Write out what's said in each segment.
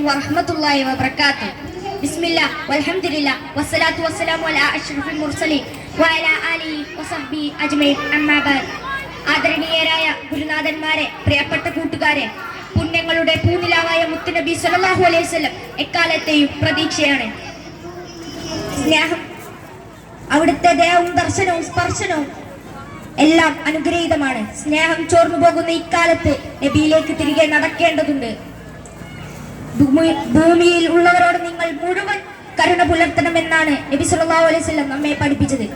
വറഹ്മത്തുള്ളാഹി വബറകാതുഹു. ബിസ്മില്ലാ വൽഹംദുലില്ലാ വസ്സലാത്തു വസ്സലാമു അലാ അഷ്റഫിൽ മുർസലീൻ വഅലാ ആലിഹി വസഹ്ബിഹി അജ്മഈൻ. അമ്മാ ബഅദ്. ആദരണീയരായ ഗുരുനാഥന്മാരെ, പ്രിയപ്പെട്ട കൂട്ടുകാരെ, പുണ്യങ്ങളുടെ പൂനിലാവായ മുത്തുനബി സ്വല്ലല്ലാഹു അലൈഹി വസല്ലം എക്കാലത്തെയും പ്രതീക്ഷയാണ്. സ്നേഹം, അവിടുത്തെ ദേഹവും ദർശനവും സ്പർശനവും എല്ലാം അനുഗ്രഹീതമാണ്. സ്നേഹം ചോർന്നു പോകുന്ന ഇക്കാലത്ത് നബിയിലേക്ക് തിരികെ നടക്കേണ്ടതുണ്ട്. ഭൂമിയിൽ ഉള്ളവരോട് നിങ്ങൾ മുഴുവൻ കരുണ പുലർത്തണമെന്നാണ് നബി സല്ലല്ലാഹു അലൈഹി വസല്ലം നമ്മെ പഠിപ്പിച്ചത്.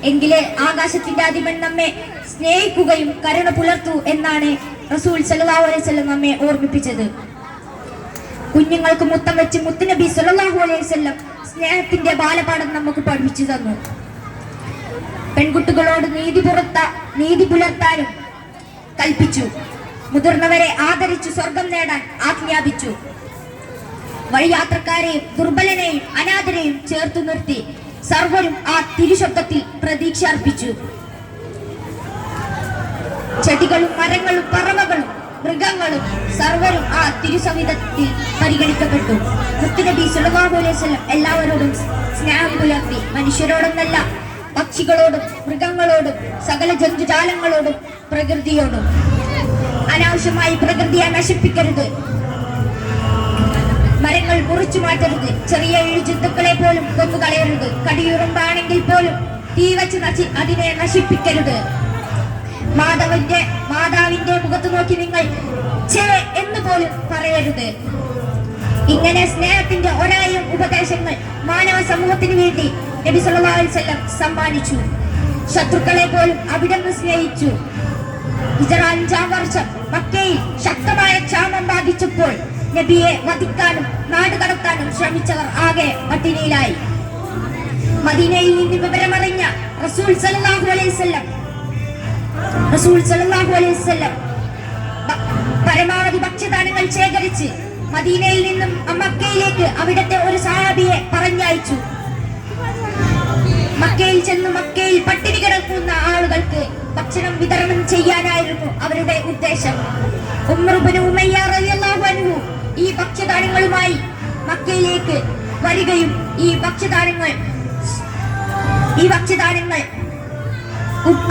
എങ്കിലേ ആകാശത്തിന്റെ അധിപൻ നമ്മെ സ്നേഹിക്കുകയും കരുണ പുലർത്തൂ എന്നാണ് റസൂൽ സല്ലല്ലാഹു അലൈഹി വസല്ലം നമ്മെ ഓർമ്മിപ്പിച്ചത്. കുഞ്ഞുങ്ങൾക്ക് മുത്തം വെച്ച് മുത്തുനബി സല്ലല്ലാഹു അലൈഹി വസല്ലം സ്നേഹത്തിന്റെ ബാലപാഠം നമുക്ക് പഠിപ്പിച്ചു തന്നു. പെൺകുട്ടികളോട് നീതി പുലർത്താനും കൽപ്പിച്ചു. മുതിർന്നവരെ ആദരിച്ചു സ്വർഗം നേടാൻ ആജ്ഞാപിച്ചു. വഴിയാത്രക്കാരെയും ദുർബലനെയും അനാഥരെയും ചേർത്തു നിർത്തി സർവരും ആ തിരുശബ്ദത്തിൽ പ്രതീക്ഷ അർപ്പിച്ചു. ചെടികളും മരങ്ങളും പറവകളും മൃഗങ്ങളും സർവരും ആ തിരുസവിധത്തിൽ പരിഗണിക്കപ്പെട്ടു. മുത്തുനബി സല്ലല്ലാഹു അലൈഹി വസല്ലം എല്ലാവരോടും സ്നേഹം പുലർത്തി. മനുഷ്യരോടൊന്നല്ല, പക്ഷികളോടും മൃഗങ്ങളോടും സകല ജന്തുജാലങ്ങളോടും പ്രകൃതിയോടും. അനാവശ്യമായി പ്രകൃതിയെ നശിപ്പിക്കരുത്. മരങ്ങൾ മുറിച്ചു മാറ്റരുത്. ചെറിയ ജന്തുക്കളെ പോലും കൊന്നുകളയരുത്. കടിയുറുമ്പാണെങ്കിൽ പോലും തീ വെച്ച് അതിനെ നശിപ്പിക്കരുത്. മാതാവിന്റെ മുഖത്ത് നോക്കി നിങ്ങൾ ഛേ എന്ന് പോലും പറയരുത്. ഇങ്ങനെ സ്നേഹത്തിന്റെ ഒരായിരം ഉപദേശങ്ങൾ മാനവ സമൂഹത്തിന് വേണ്ടി നബി സല്ലല്ലാഹു അലൈഹി വസല്ലം സമ്മാനിച്ചു. ശത്രുക്കളെ പോലും അവിടുന്ന് സ്നേഹിച്ചു. ഹിജ്റ 5-ാം വർഷം മക്കയിൽ ശക്തമായ ക്ഷാമം ബാധിച്ചപ്പോൾ നബിയെ വധിക്കാനും നാട് കടത്താനും ശ്രമിച്ചവർ ആകെ പട്ടിണിയിലായി. മദീനയിൽ നിന്ന് വിവരമറിഞ്ഞ റസൂൽ സല്ലല്ലാഹു അലൈഹി വസല്ലം പരമാവധി ഭക്ഷ്യധാന്യങ്ങൾ ശേഖരിച്ച് മദീനയിൽ നിന്നും മക്കയിലേക്ക് അവിടത്തെ ഒരു സഹാബിയെ പറഞ്ഞയച്ചു. മക്കയിൽ ചെന്ന് മക്കയിൽ പട്ടിണി കിടക്കുന്ന ആളുകൾക്ക് ഭക്ഷണം വിതരണം ചെയ്യാനായിരുന്നു അവരുടെ ഉദ്ദേശം. ഉമർ ഇബ്നു ഉമയ്യ റളിയല്ലാഹു അൻഹു ഈ ഭക്ഷ്യധാന്യങ്ങളുമായി മക്കയിലേക്ക് വരികയും ഈ ഭക്ഷ്യധാന്യങ്ങൾ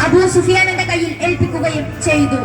അബൂ സുഫിയാന്റെ കയ്യിൽ ഏൽപ്പിക്കുകയും ചെയ്തു.